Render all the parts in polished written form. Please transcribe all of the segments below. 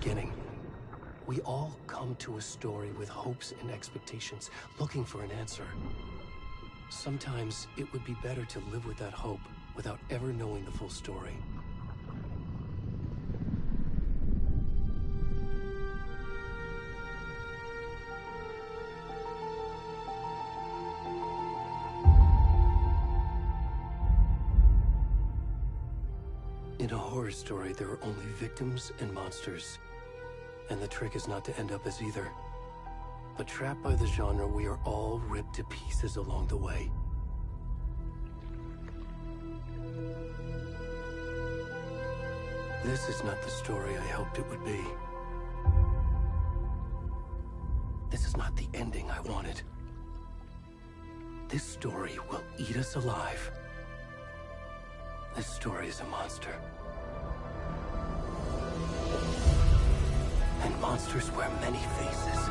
beginning. We all come to a story with hopes and expectations, looking for an answer. Sometimes it would be better to live with that hope without ever knowing the full story. In a horror story, there are only victims and monsters. And the trick is not to end up as either. But trapped by the genre, we are all ripped to pieces along the way. This is not the story I hoped it would be. This is not the ending I wanted. This story will eat us alive. This story is a monster. And monsters wear many faces.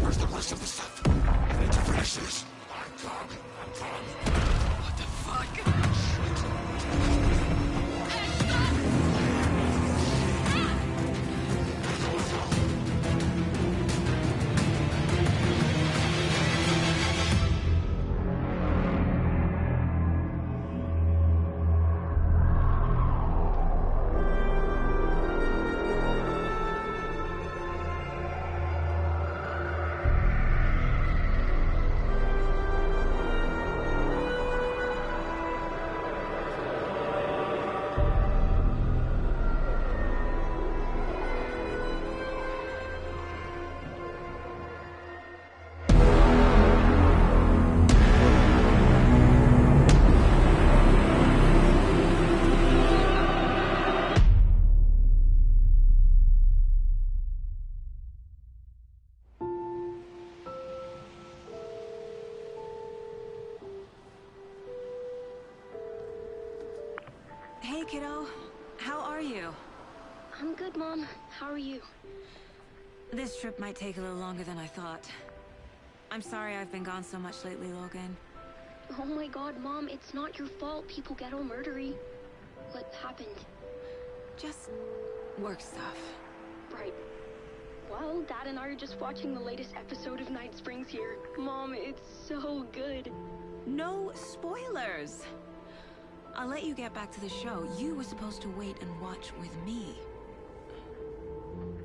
Where's the rest of the stuff? I need to finish this. What the fuck? Hey, kiddo. How are you? I'm good, Mom. How are you? This trip might take a little longer than I thought. I'm sorry I've been gone so much lately, Logan. Oh my god, Mom, it's not your fault people get all murdery. What happened? Just work stuff. Right. Well, Dad and I are just watching the latest episode of Night Springs here. Mom, it's so good. No spoilers! I'll let you get back to the show. You were supposed to wait and watch with me.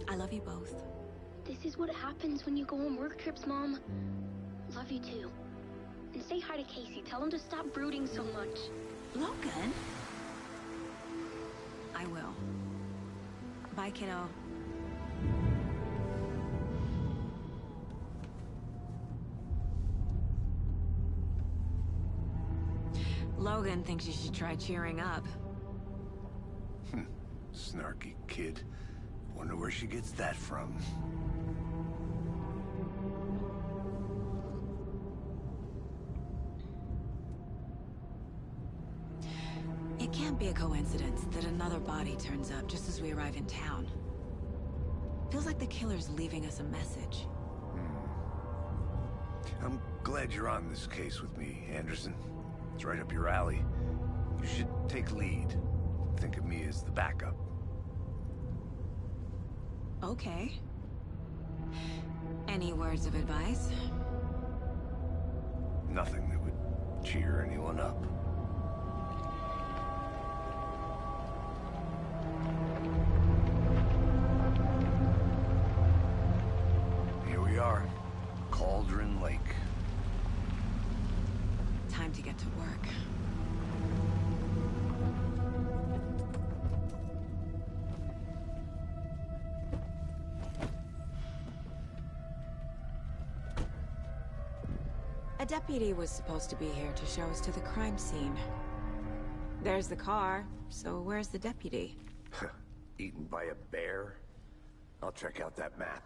I love you both. This is what happens when you go on work trips, Mom. Love you too. And say hi to Casey. Tell him to stop brooding so much. Logan? I will. Bye, kiddo. Logan thinks you should try cheering up. Snarky kid. Wonder where she gets that from. It can't be a coincidence that another body turns up just as we arrive in town. Feels like the killer's leaving us a message. I'm glad you're on this case with me, Anderson. It's right up your alley. You should take lead. Think of me as the backup. Okay. Any words of advice? Nothing that would cheer anyone up. Here we are. Cauldron Lake. Time to get to work. A deputy was supposed to be here to show us to the crime scene. There's the car, so where's the deputy? Eaten by a bear? I'll check out that map.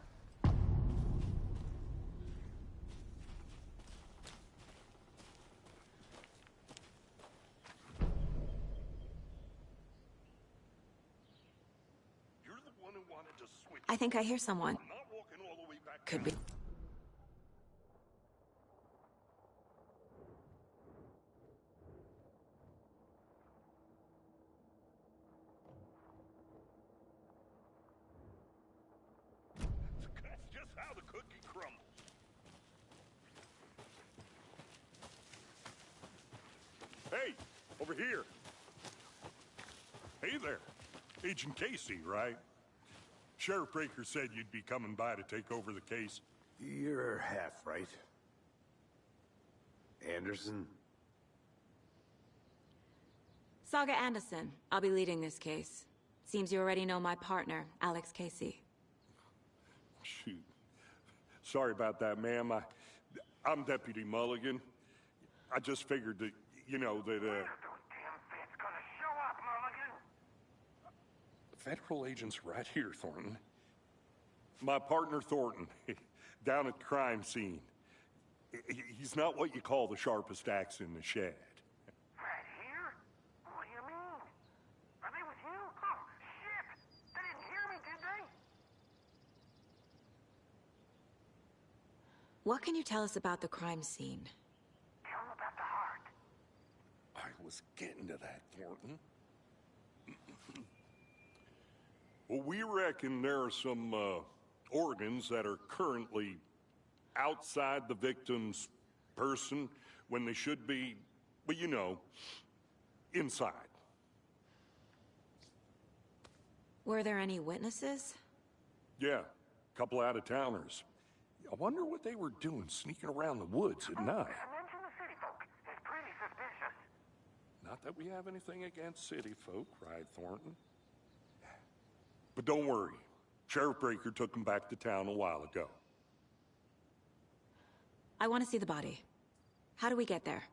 I think I hear someone. Could be. That's just how the cookie crumbles. Hey, over here. Hey there. Agent Casey, right? Sheriff Breaker said you'd be coming by to take over the case. You're half right. Anderson? Saga Anderson. I'll be leading this case. Seems you already know my partner, Alex Casey. Shoot. Sorry about that, ma'am. I'm Deputy Mulligan. I just figured that, you know, that, Federal agents right here, Thornton. My partner, Thornton, down at the crime scene. He's not what you call the sharpest axe in the shed. Right here? What do you mean? Are they with you? Oh, shit! They didn't hear me, did they? What can you tell us about the crime scene? Tell them about the heart. I was getting to that, Thornton. Well, we reckon there are some organs that are currently outside the victim's person when they should be, well, you know, inside. Were there any witnesses? Yeah, a couple out-of-towners. I wonder what they were doing sneaking around the woods at night. Mention the city folk. It's pretty suspicious. Not that we have anything against city folk, cried Thornton. But don't worry. Sheriff Breaker took him back to town a while ago. I want to see the body. How do we get there?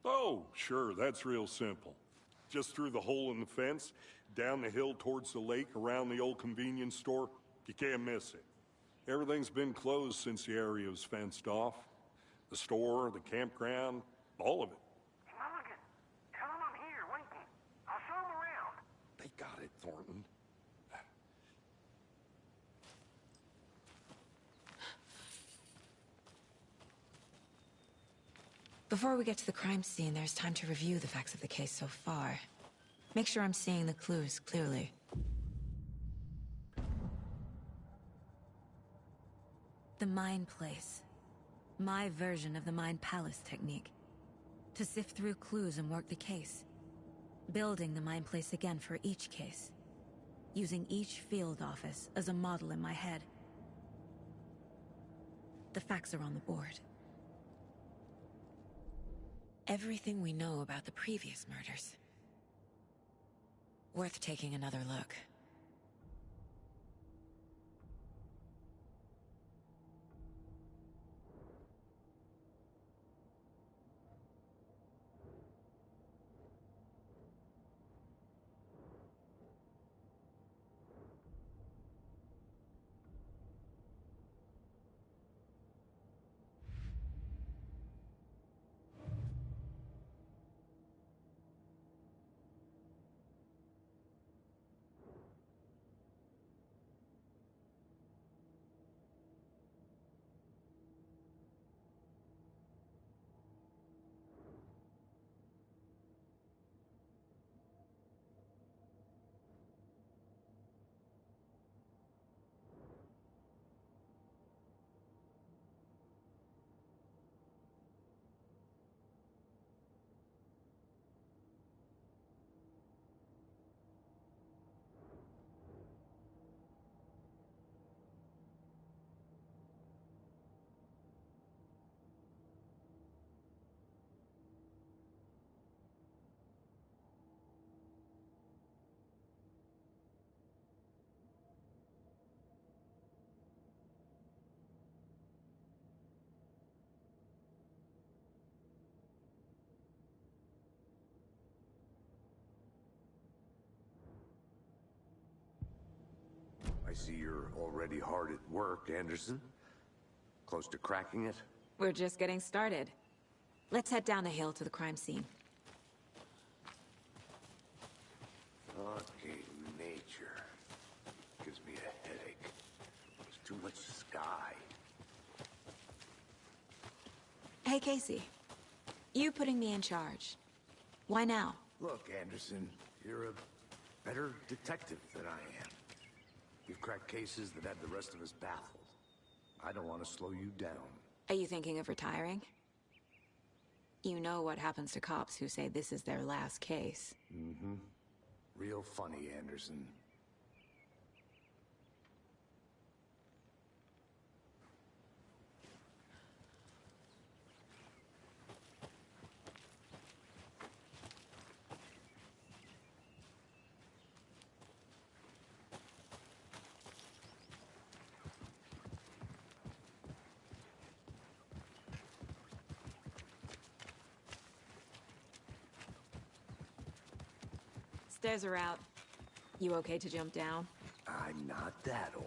Oh, sure, that's real simple. Just through the hole in the fence, down the hill towards the lake, around the old convenience store. You can't miss it. Everything's been closed since the area was fenced off. The store, the campground, all of it. Mulligan, tell them I'm here, waiting. I'll show them around. They got it, Thornton. Before we get to the crime scene, there's time to review the facts of the case so far. Make sure I'm seeing the clues clearly. The Mind Place. My version of the Mind Palace technique. To sift through clues and work the case. Building the Mind Place again for each case. Using each field office as a model in my head. The facts are on the board. Everything we know about the previous murders. Worth taking another look. I see you're already hard at work, Anderson. Close to cracking it? We're just getting started. Let's head down the hill to the crime scene. Okay, nature. Gives me a headache. There's too much sky. Hey, Casey. You putting me in charge. Why now? Look, Anderson, you're a better detective than I am. You've cracked cases that had the rest of us baffled. I don't want to slow you down. Are you thinking of retiring? You know what happens to cops who say this is their last case. Mm-hmm. Real funny, Anderson. Stairs are out. You okay to jump down? I'm not that old.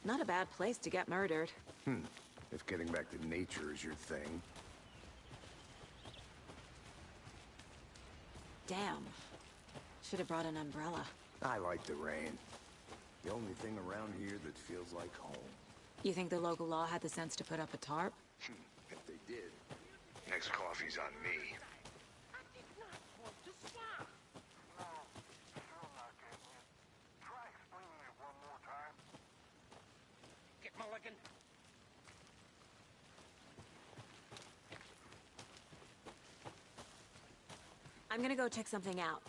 Not a bad place to get murdered. If getting back to nature is your thing. Damn. Should have brought an umbrella. I like the rain. The only thing around here that feels like home. You think the local law had the sense to put up a tarp? If they did, next coffee's on me. I did not want to stop. No, still not getting it. Try explaining it one more time. Get Mulligan. I'm gonna go check something out.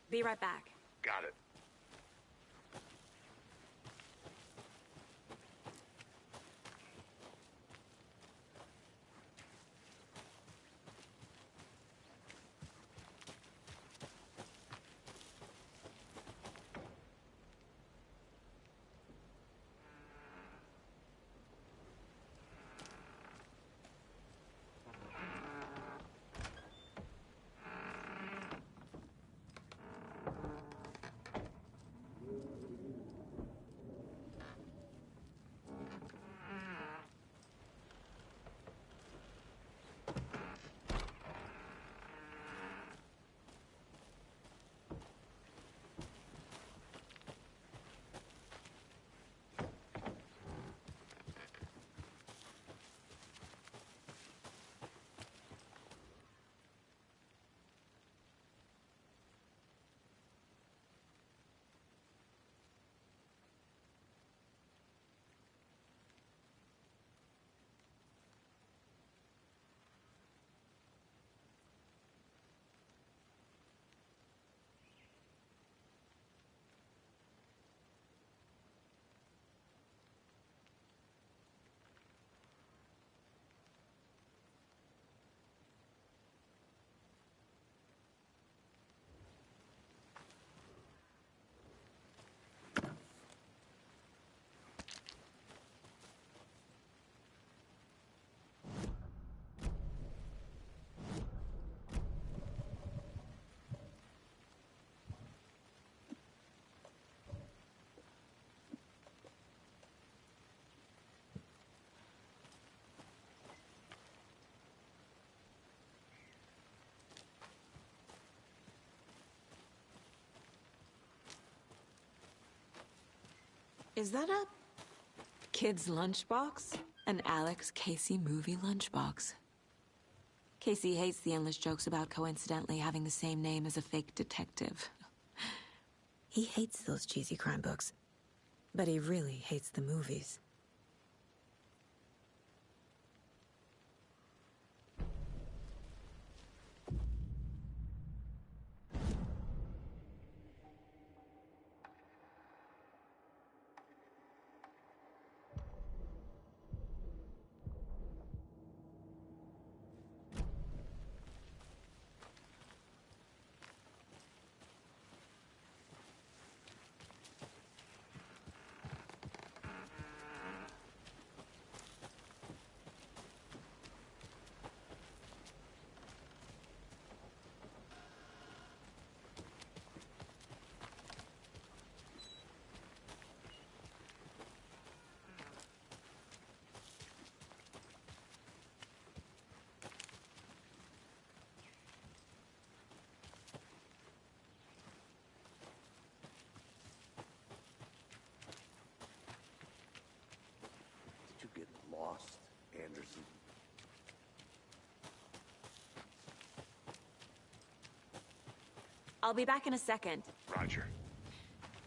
Be right back. Got it. Is that a kid's lunchbox? An Alex Casey movie lunchbox. Casey hates the endless jokes about coincidentally having the same name as a fake detective. He hates those cheesy crime books, but he really hates the movies. Did you get lost, Anderson? I'll be back in a second. Roger.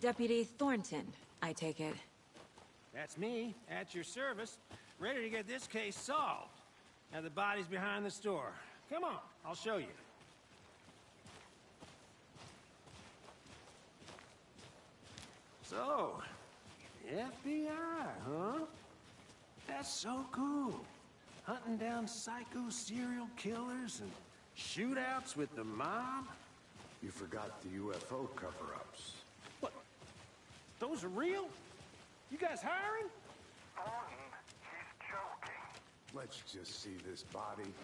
Deputy Thornton, I take it. That's me, at your service, ready to get this case solved. Now the body's behind the store. Come on, I'll show you. So, FBI, huh? That's so cool. Hunting down psycho serial killers and shootouts with the mob. You forgot the UFO cover-ups. What? Those are real? You guys hiring? Thornton, he's joking. Let's just see this body,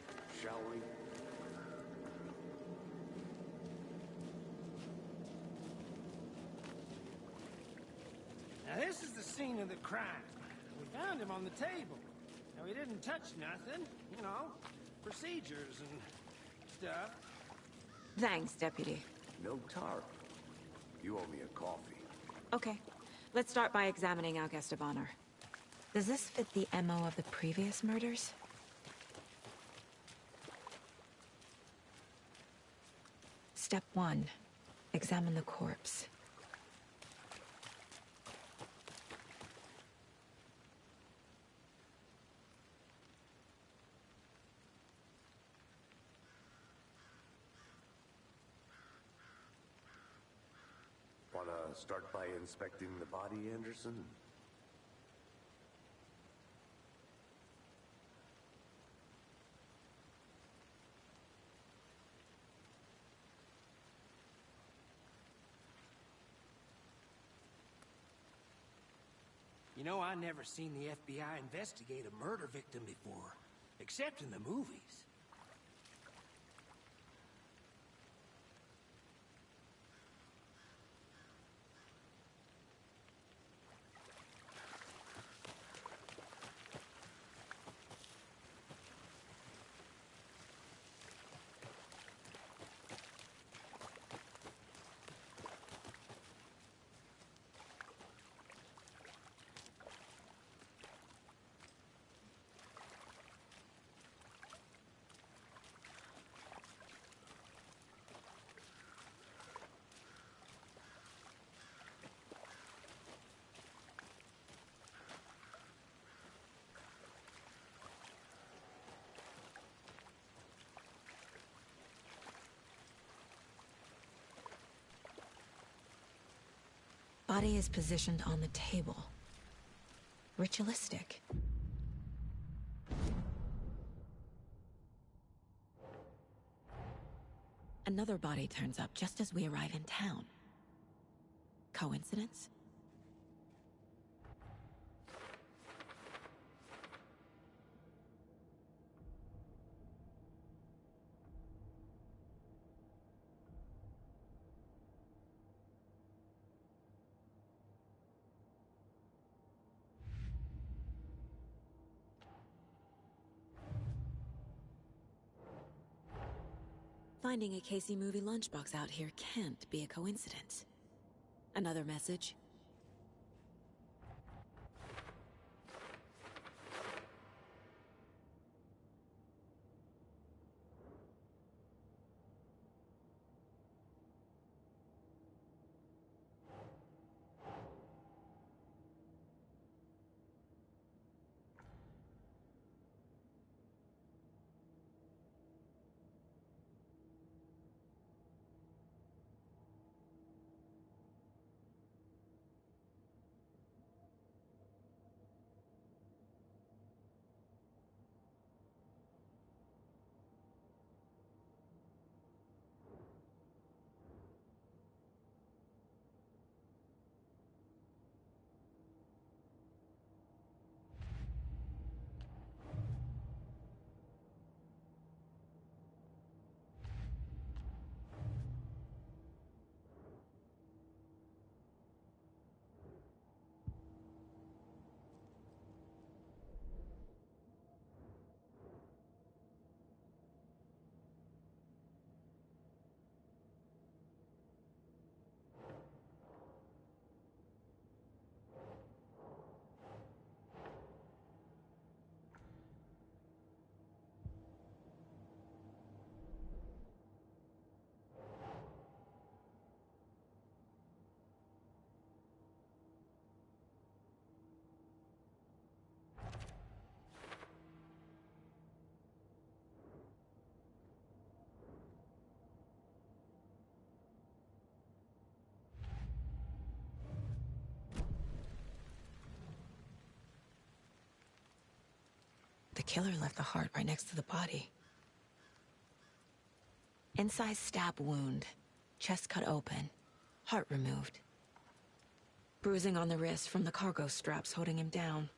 shall we? Now this is the scene of the crime. We found him on the table. Now, he didn't touch nothing, you know, procedures and stuff. Thanks, Deputy. No tarp. You owe me a coffee. Okay, let's start by examining our guest of honor. Does this fit the MO of the previous murders? Step 1. Examine the corpse. Wanna start by inspecting the body, Anderson? You know, I never seen the FBI investigate a murder victim before, except in the movies. Body is positioned on the table. Ritualistic. Another body turns up just as we arrive in town. Coincidence? Finding a Casey movie lunchbox out here can't be a coincidence. Another message? The killer left the heart right next to the body. Incised stab wound. Chest cut open. Heart removed. Bruising on the wrist from the cargo straps holding him down.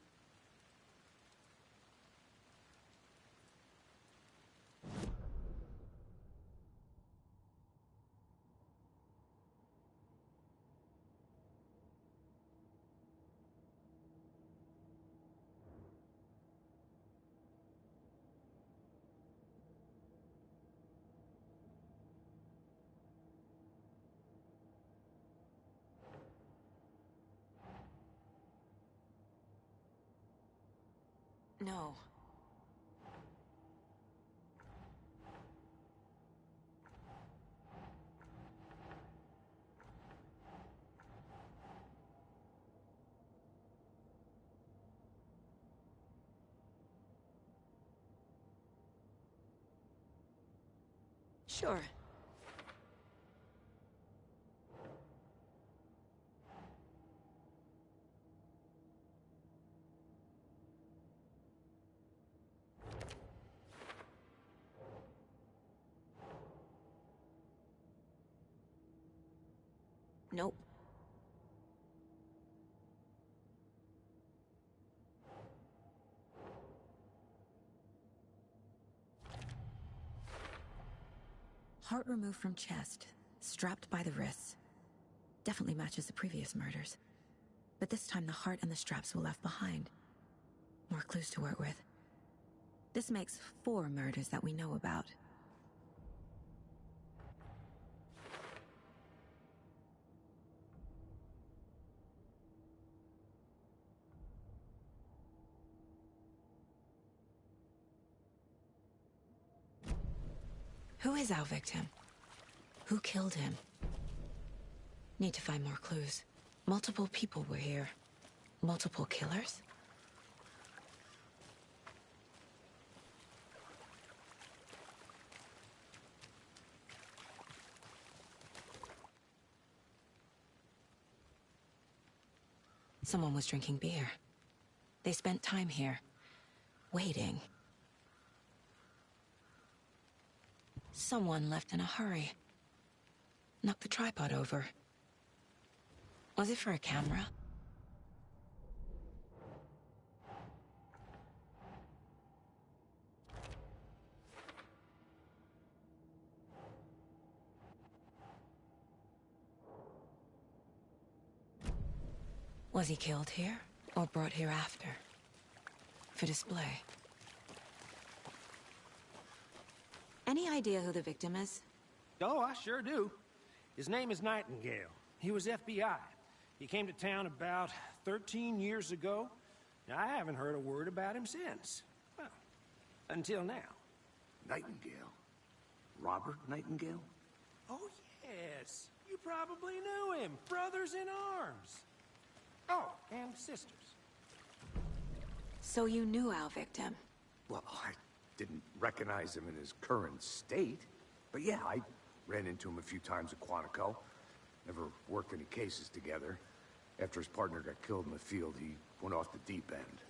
No. Sure. Nope. Heart removed from chest, strapped by the wrists. Definitely matches the previous murders. But this time the heart and the straps were left behind. More clues to work with. This makes 4 murders that we know about. Who is our victim? Who killed him? Need to find more clues. Multiple people were here. Multiple killers? Someone was drinking beer. They spent time here, waiting. Someone left in a hurry. Knocked the tripod over. Was it for a camera? Was he killed here, or brought here after? For display. Any idea who the victim is? Oh, I sure do. His name is Nightingale. He was FBI. He came to town about 13 years ago. Now, I haven't heard a word about him since. Well, until now. Nightingale? Robert Nightingale? Oh, yes. You probably knew him. Brothers in arms. Oh, and sisters. So you knew our victim? Well, I didn't recognize him in his current state. But yeah, I ran into him a few times at Quantico. Never worked any cases together. After his partner got killed in the field, he went off the deep end.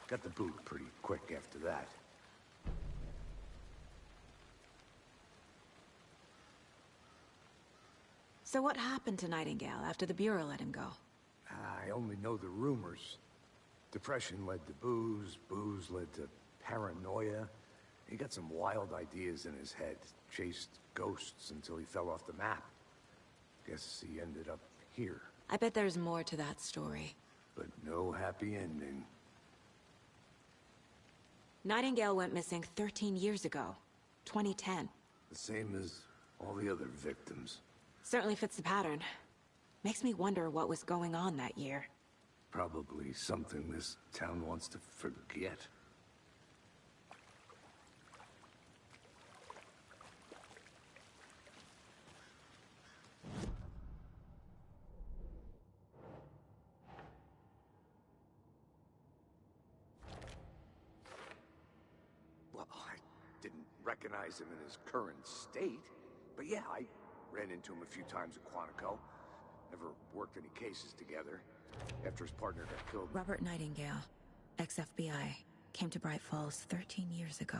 Got the boot pretty quick after that. So what happened to Nightingale after the Bureau let him go? I only know the rumors. Depression led to booze, booze led to paranoia. He got some wild ideas in his head, chased ghosts until he fell off the map. Guess he ended up here. I bet there's more to that story. But no happy ending. Nightingale went missing 13 years ago, 2010. The same as all the other victims. Certainly fits the pattern. Makes me wonder what was going on that year. Probably something this town wants to forget. Well, I didn't recognize him in his current state. But yeah, I ran into him a few times at Quantico. Never worked any cases together. After his partner got killed... Robert Nightingale, ex-FBI, came to Bright Falls 13 years ago.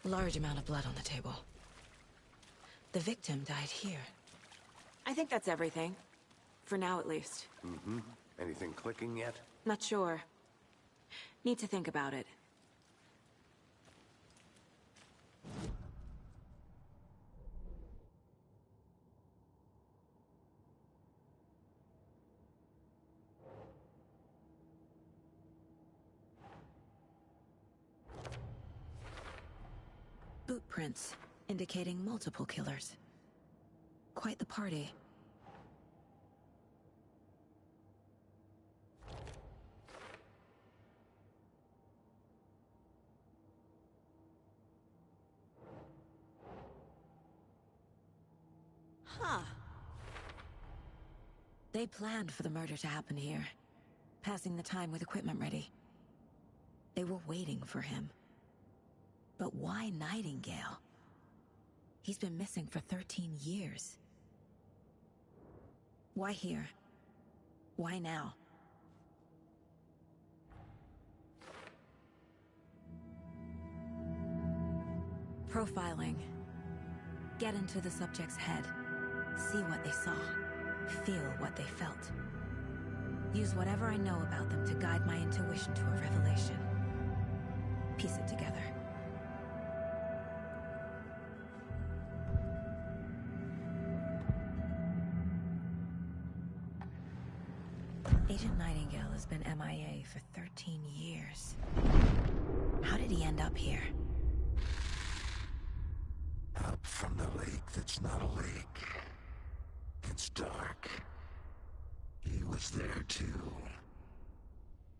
Large amount of blood on the table. The victim died here. I think that's everything. For now, at least. Mm-hmm. Anything clicking yet? Not sure. Need to think about it. Boot prints, indicating multiple killers. Quite the party. They planned for the murder to happen here, passing the time with equipment ready. They were waiting for him. But why Nightingale? He's been missing for 13 years. Why here? Why now? Profiling. Get into the subject's head. See what they saw. Feel what they felt. Use whatever I know about them to guide my intuition to a revelation. Piece it together. Agent Nightingale has been MIA for 13 years. How did he end up here? Up from the lake that's not a lake. It's dark. He was there too.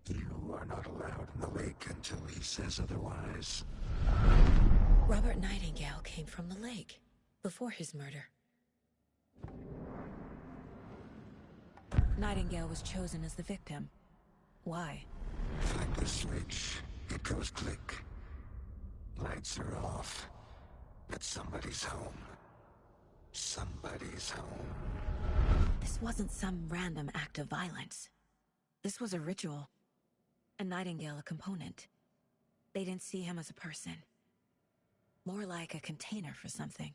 You are not allowed in the lake until he says otherwise. Robert Nightingale came from the lake, before his murder. Nightingale was chosen as the victim. Why? Flick the switch, it goes click. Lights are off. But somebody's home. Somebody's home. This wasn't some random act of violence. This was a ritual. And Nightingale a component. They didn't see him as a person. More like a container for something.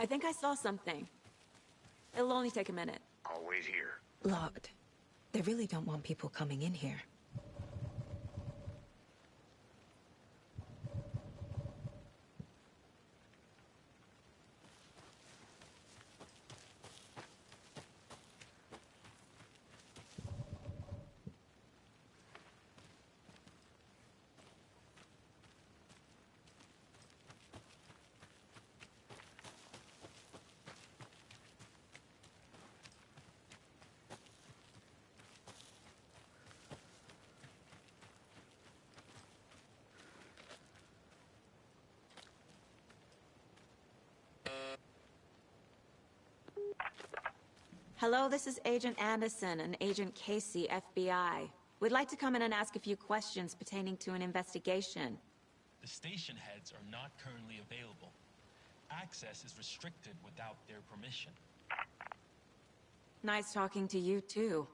I think I saw something. It'll only take a minute. I'll wait here. Locked. They really don't want people coming in here. Hello, this is Agent Anderson and Agent Casey, FBI. We'd like to come in and ask a few questions pertaining to an investigation. The station heads are not currently available. Access is restricted without their permission. Nice talking to you, too.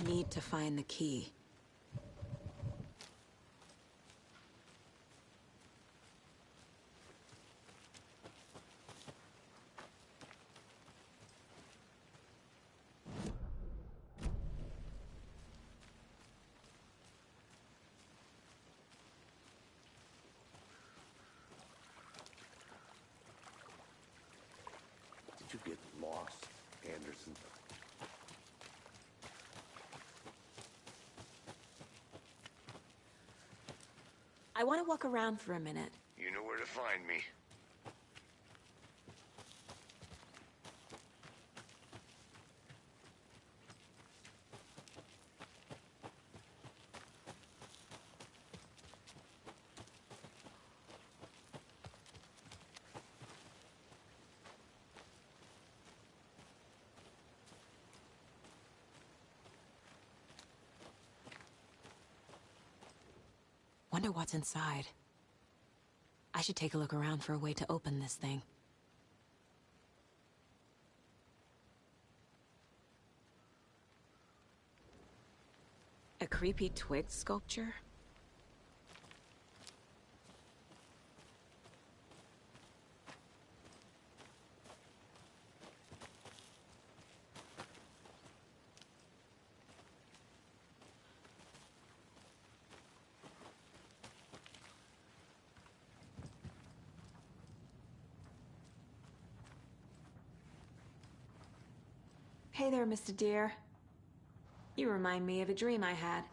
Need to find the key. I want to walk around for a minute. You know where to find me. Wonder what's inside. I should take a look around for a way to open this thing. A creepy twig sculpture? Hey there, Mr. Deer. You remind me of a dream I had.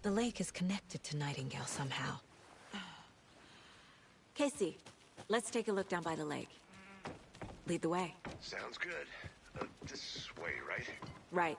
The lake is connected to Nightingale somehow. Casey, let's take a look down by the lake. Lead the way. Sounds good. This way, right? Right.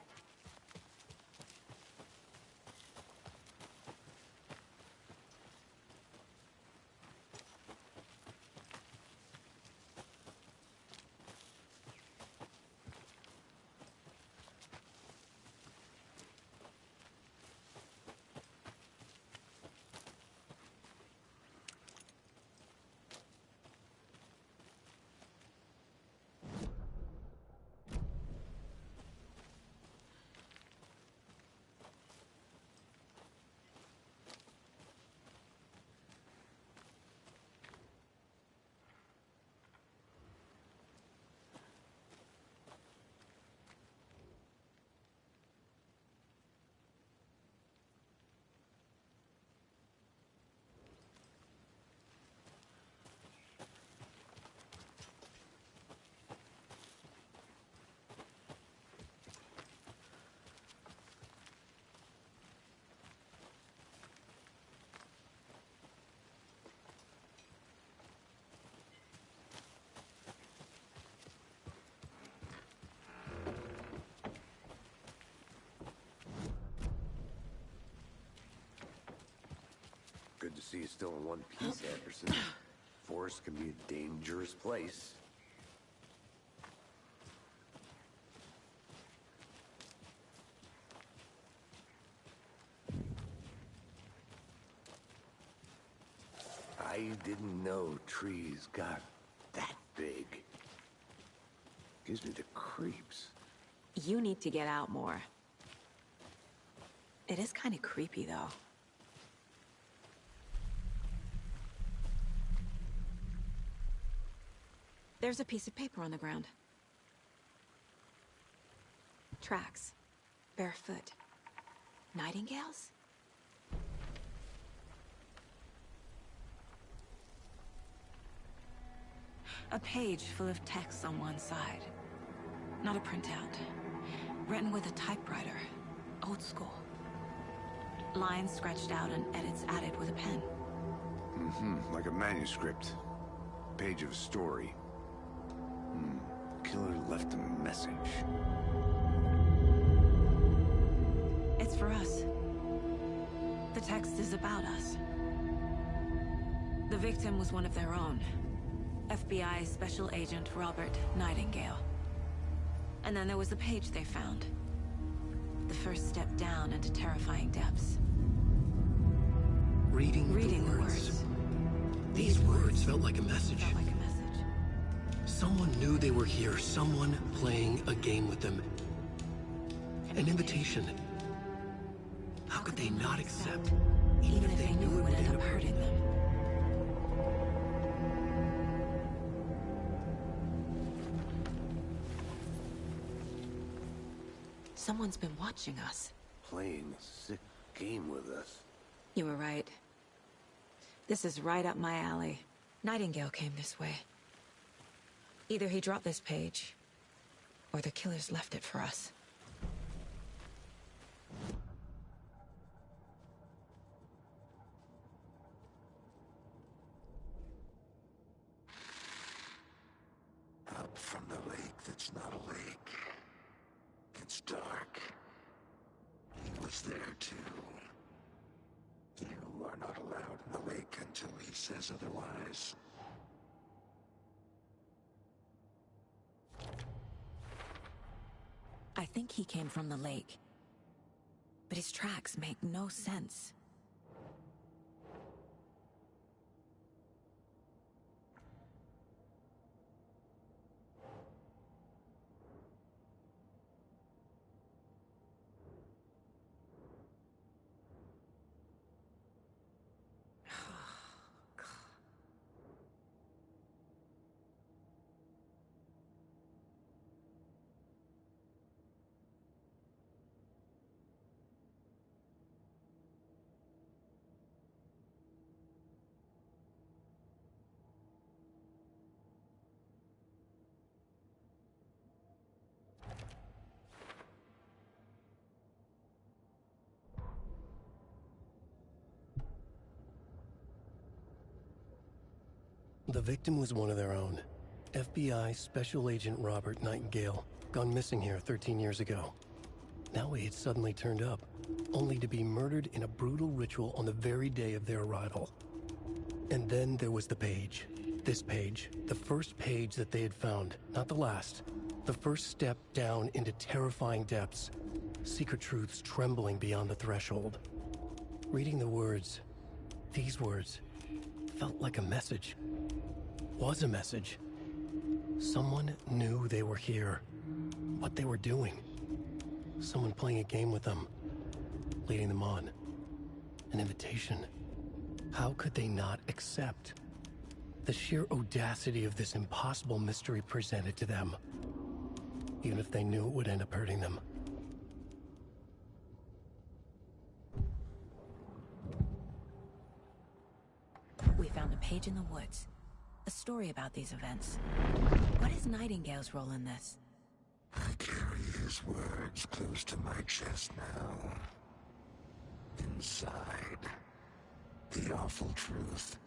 Good to see you still in one piece, Anderson. Forest can be a dangerous place. I didn't know trees got that big. Gives me the creeps. You need to get out more. It is kind of creepy, though. There's a piece of paper on the ground. Tracks. Barefoot. Nightingales? A page full of text on one side. Not a printout. Written with a typewriter. Old school. Lines scratched out and edits added with a pen. Like a manuscript. Page of a story. Killer left a message. It's for us. The text is about us. The victim was one of their own. FBI Special Agent Robert Nightingale. And then there was the page they found. The first step down into terrifying depths. Reading the words. These words felt like a message. Someone knew they were here. Someone playing a game with them. An invitation. How could they not accept, even if they knew it would end up hurting them? Someone's been watching us. Playing a sick game with us. You were right. This is right up my alley. Nightingale came this way. Either he dropped this page, or the killers left it for us. Up from the lake that's not a lake. It's dark. He was there too. You are not allowed in the lake until he says otherwise. I think he came from the lake. But his tracks make no sense. The victim was one of their own. FBI Special Agent Robert Nightingale, gone missing here 13 years ago. Now he had suddenly turned up, only to be murdered in a brutal ritual on the very day of their arrival. And then there was the page. This page, the first page that they had found, not the last. The first step down into terrifying depths. Secret truths trembling beyond the threshold. Reading the words, these words, felt like a message. Was a message. Someone knew they were here. What they were doing. Someone playing a game with them. Leading them on. An invitation. How could they not accept? The sheer audacity of this impossible mystery presented to them. Even if they knew it would end up hurting them. We found a page in the woods. A story about these events. What is Nightingale's role in this? I carry his words close to my chest now. Inside, the awful truth.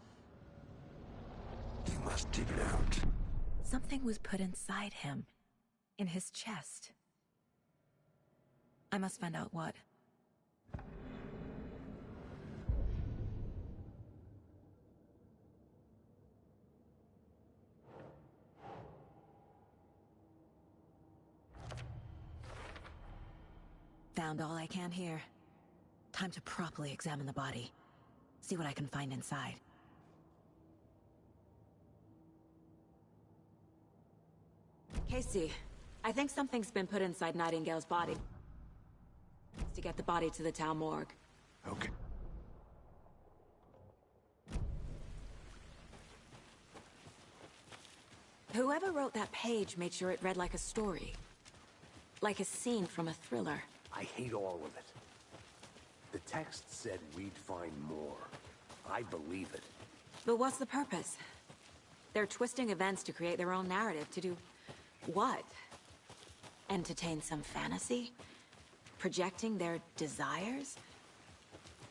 You must dig it out. Something was put inside him. In his chest. I must find out what. Found all I can here. Time to properly examine the body. See what I can find inside. Casey, I think something's been put inside Nightingale's body. To get the body to the town morgue. Okay. Whoever wrote that page made sure it read like a story. Like a scene from a thriller. I hate all of it. The text said we'd find more. I believe it. But what's the purpose? They're twisting events to create their own narrative. To do what? Entertain some fantasy? Projecting their desires?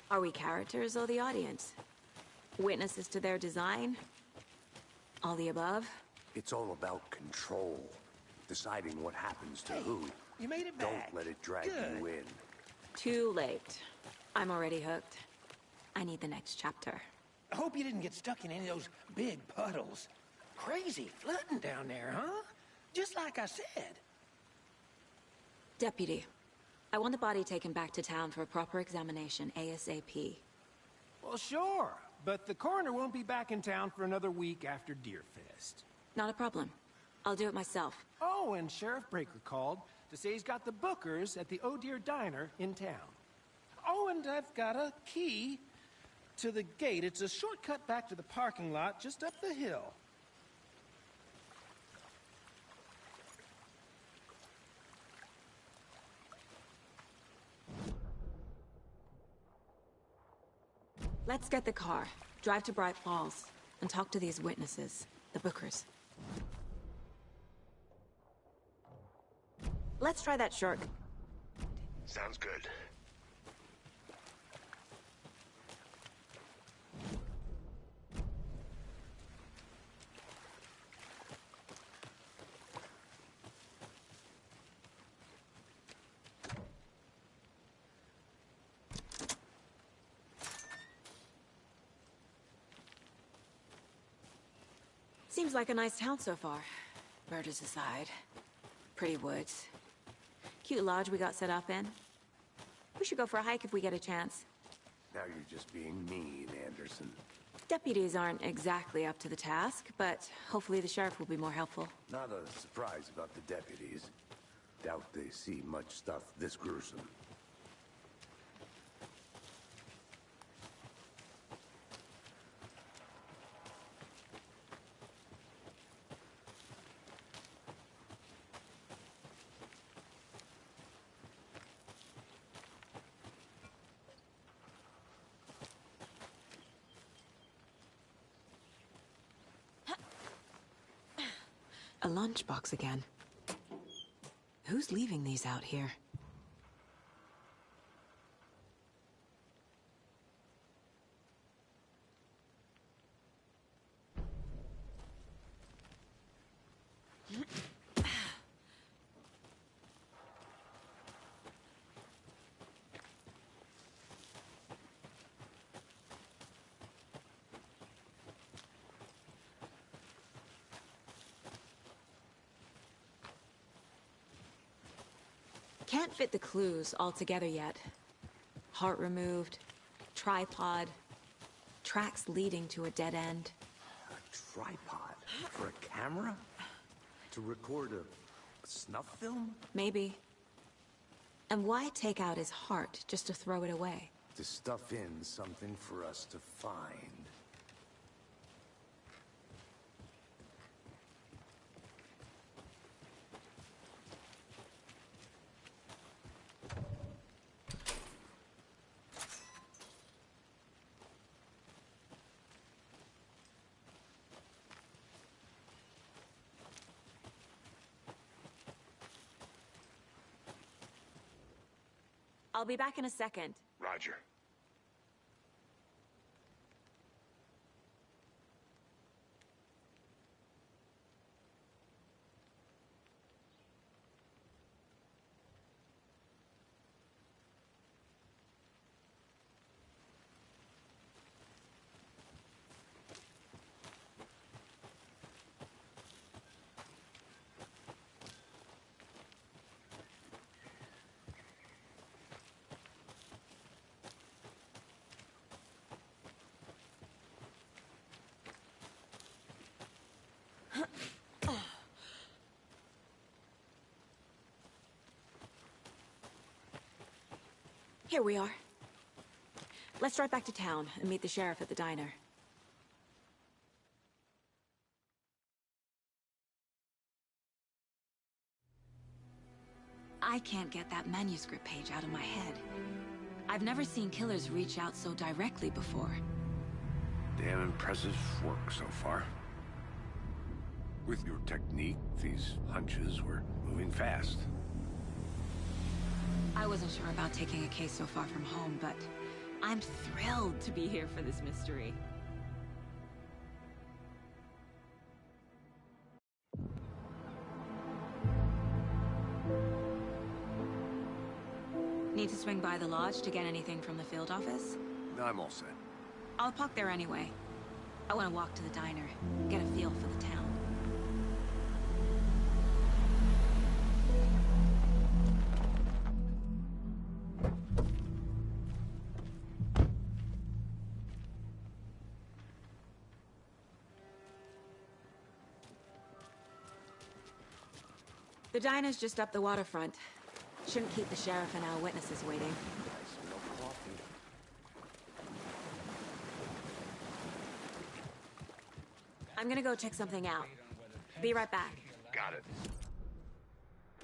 Are we characters or the audience? Witnesses to their design? All the above? It's all about control. Deciding what happens to who. You made it back. Don't let it drag you in. Too late. I'm already hooked. I need the next chapter. I hope you didn't get stuck in any of those big puddles. Crazy flooding down there, huh? Just like I said. Deputy, I want the body taken back to town for a proper examination, ASAP. Well, sure. But the coroner won't be back in town for another week after Deerfest. Not a problem. I'll do it myself. Oh, and Sheriff Breaker called to say he's got the Bookers at the Oh Dear Diner in town. Oh, and I've got a key to the gate. It's a shortcut back to the parking lot just up the hill. Let's get the car, drive to Bright Falls, and talk to these witnesses, the Bookers. Let's try that short. Sounds good. Seems like a nice town so far. Murders aside. Pretty woods. Cute lodge we got set up in. We should go for a hike if we get a chance. Now you're just being mean, Anderson. Deputies aren't exactly up to the task, but hopefully the sheriff will be more helpful. Not a surprise about the deputies. Doubt they see much stuff this gruesome. A lunchbox again. Who's leaving these out here? Can't fit the clues all together yet. Heart removed, tripod, tracks leading to a dead end. A tripod? For a camera? To record a snuff film? Maybe. And why take out his heart just to throw it away? To stuff in something for us to find. I'll be back in a second. Roger. Here we are. Let's drive back to town and meet the sheriff at the diner. I can't get that manuscript page out of my head. I've never seen killers reach out so directly before. Damn impressive work so far. With your technique, these hunches were moving fast. I wasn't sure about taking a case so far from home, but I'm thrilled to be here for this mystery. Need to swing by the lodge to get anything from the field office? No, I'm all set. I'll park there anyway. I want to walk to the diner, get a feel for the town. The diner's just up the waterfront. Shouldn't keep the sheriff and our witnesses waiting. I smell coffee. I'm gonna go check something out. Be right back. Got it.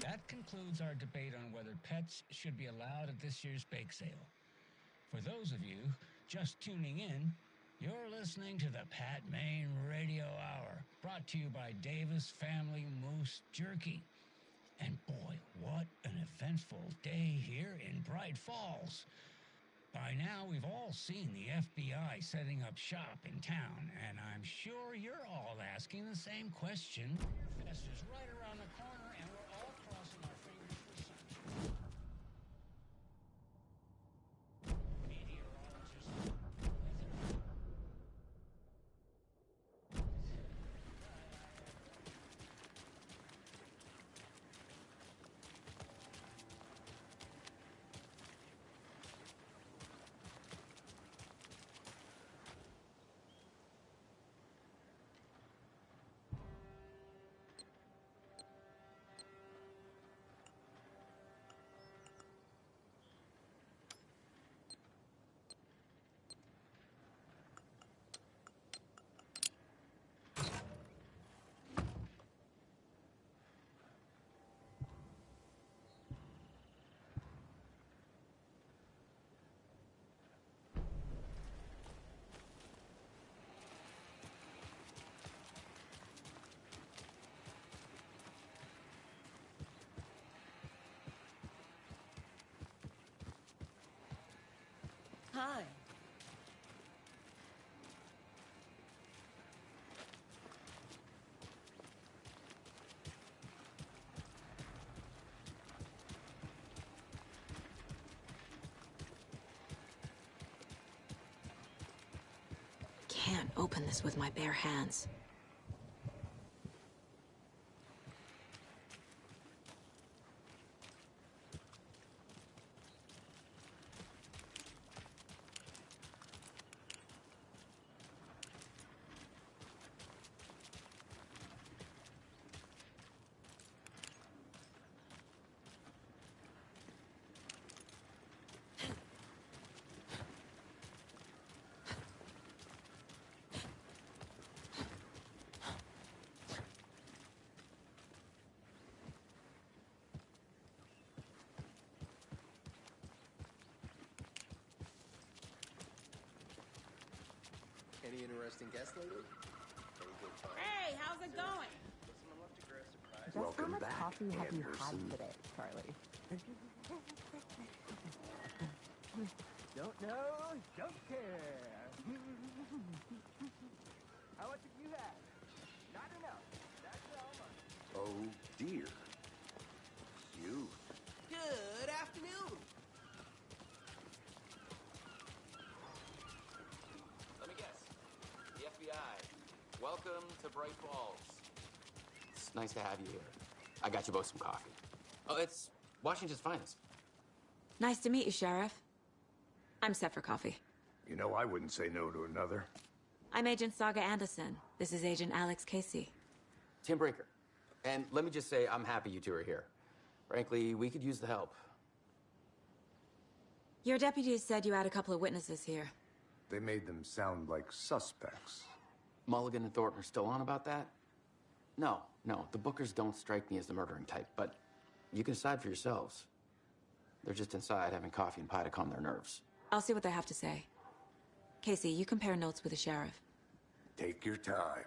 That concludes our debate on whether pets should be allowed at this year's bake sale. For those of you just tuning in, you're listening to the Pat Main Radio Hour, brought to you by Davis Family Moose Jerky. And boy, what an eventful day here in Bright Falls. By now, we've all seen the FBI setting up shop in town, and I'm sure you're all asking the same question. Fester's right around the corner, and we're all crossing our fingers for sunshine. Meteorologists, Hi. Can't open this with my bare hands. Any interesting guests lately? Any good finds? Hey, how's it going? Listen, I'm left to grab surprise. Just how much coffee have you had today, Charlie? Don't know, don't care. How much have you had? Not enough. That's how much. Oh, dear. You. Good afternoon. Let me guess. The FBI. Welcome to Bright Falls. It's nice to have you here. I got you both some coffee. Oh, it's Washington's finest. Nice to meet you, Sheriff. I'm set for coffee. You know, I wouldn't say no to another. I'm Agent Saga Anderson. This is Agent Alex Casey. Tim Brinker. And let me just say, I'm happy you two are here. Frankly, we could use the help. Your deputies said you had a couple of witnesses here. They made them sound like suspects. Mulligan and Thornton are still on about that? No, the Bookers don't strike me as the murdering type, but you can decide for yourselves. They're just inside having coffee and pie to calm their nerves. I'll see what they have to say. Casey, you compare notes with the sheriff. Take your time.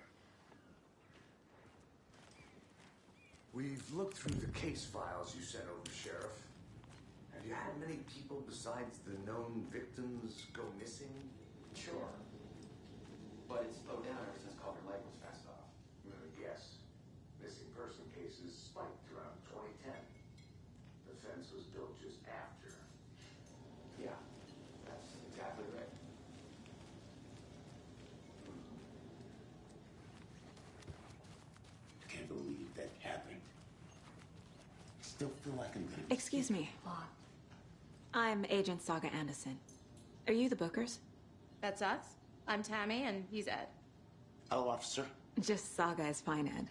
We've looked through the case files you sent over, Sheriff. Have you had many people besides the known victims go missing? Sure. But it's slowed down ever since Calder Lake was passed off. Let me guess. Missing person cases spiked around 2010. The fence was built just after. Yeah, that's exactly right. I can't believe that happened. Still feel like I'm gonna... Excuse me. I'm Agent Saga Anderson. Are you the Bookers? That's us. I'm Tammy, and he's Ed. Hello, officer. Just Saga is fine, Ed.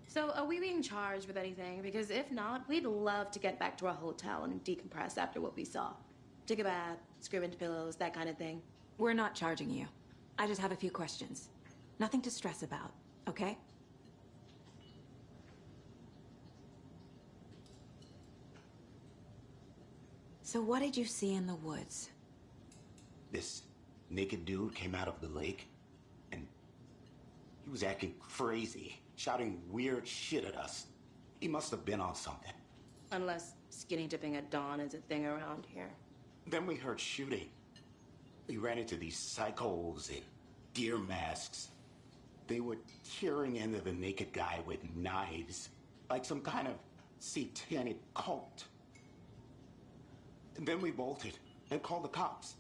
So, are we being charged with anything? Because if not, we'd love to get back to our hotel and decompress after what we saw. Take a bath, scream into pillows, that kind of thing. We're not charging you. I just have a few questions. Nothing to stress about, okay? So what did you see in the woods? This naked dude came out of the lake, and he was acting crazy, shouting weird shit at us. He must have been on something. Unless skinny dipping at dawn is a thing around here. Then we heard shooting. We ran into these psychos in deer masks. They were tearing into the naked guy with knives, like some kind of satanic cult. And then we bolted and called the cops.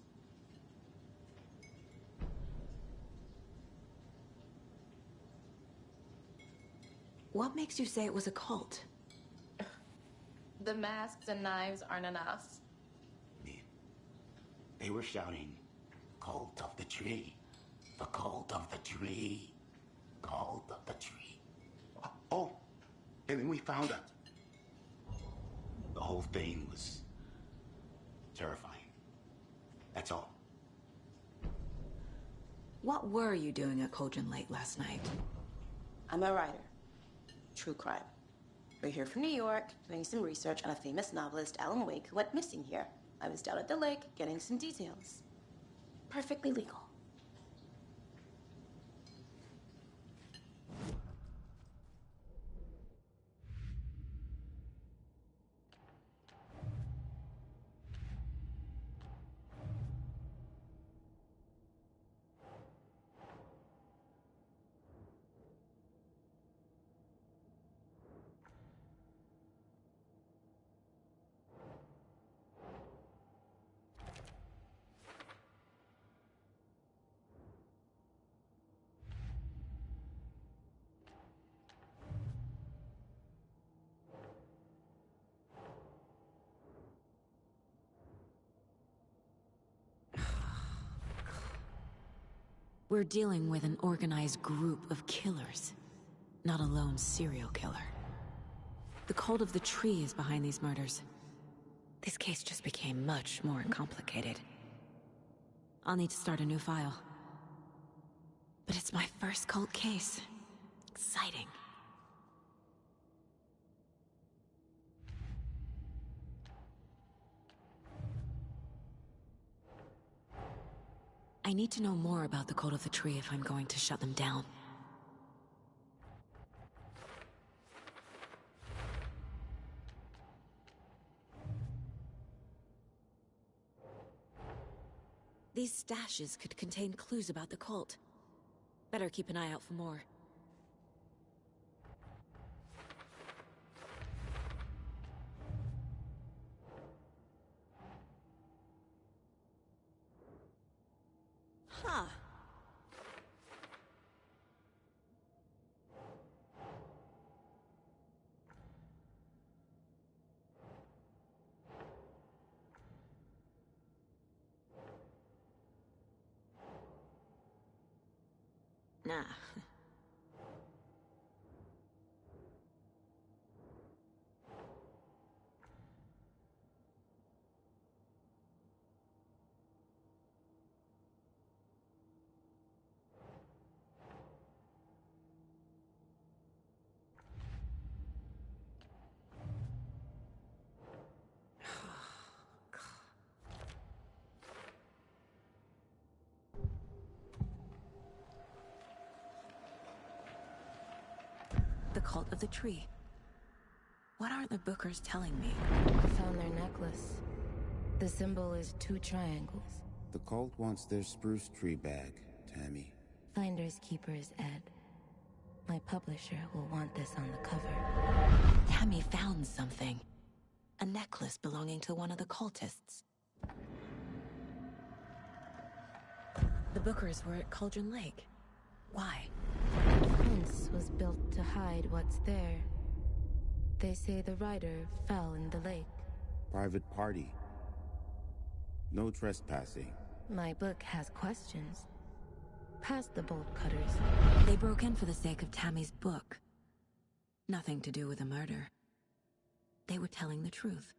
What makes you say it was a cult? The masks and knives aren't enough. They were shouting, "Cult of the tree, the cult of the tree, cult of the tree." Oh, and then we found out. The whole thing was terrifying. That's all. What were you doing at Cauldron Lake last night? I'm a writer. True crime. We're here from New York, doing some research on a famous novelist, Alan Wake, who went missing here. I was down at the lake, getting some details. Perfectly legal. We're dealing with an organized group of killers, not a lone serial killer. The cult of the tree is behind these murders. This case just became much more complicated. I'll need to start a new file. But it's my first cult case. Exciting. I need to know more about the Cult of the Tree if I'm going to shut them down. These stashes could contain clues about the cult. Better keep an eye out for more. Huh. Nah. The Cult of the Tree. What aren't the Bookers telling me? I found their necklace. The symbol is 2 triangles. The cult wants their spruce tree bag, Tammy. Finders keepers, Ed. My publisher will want this on the cover. Tammy found something. A necklace belonging to one of the cultists. The Bookers were at Cauldron Lake. Why? The fence was built to hide what's there. They say the rider fell in the lake. Private party. No trespassing. My book has questions. Past the bolt cutters. They broke in for the sake of Tammy's book. Nothing to do with a murder. They were telling the truth.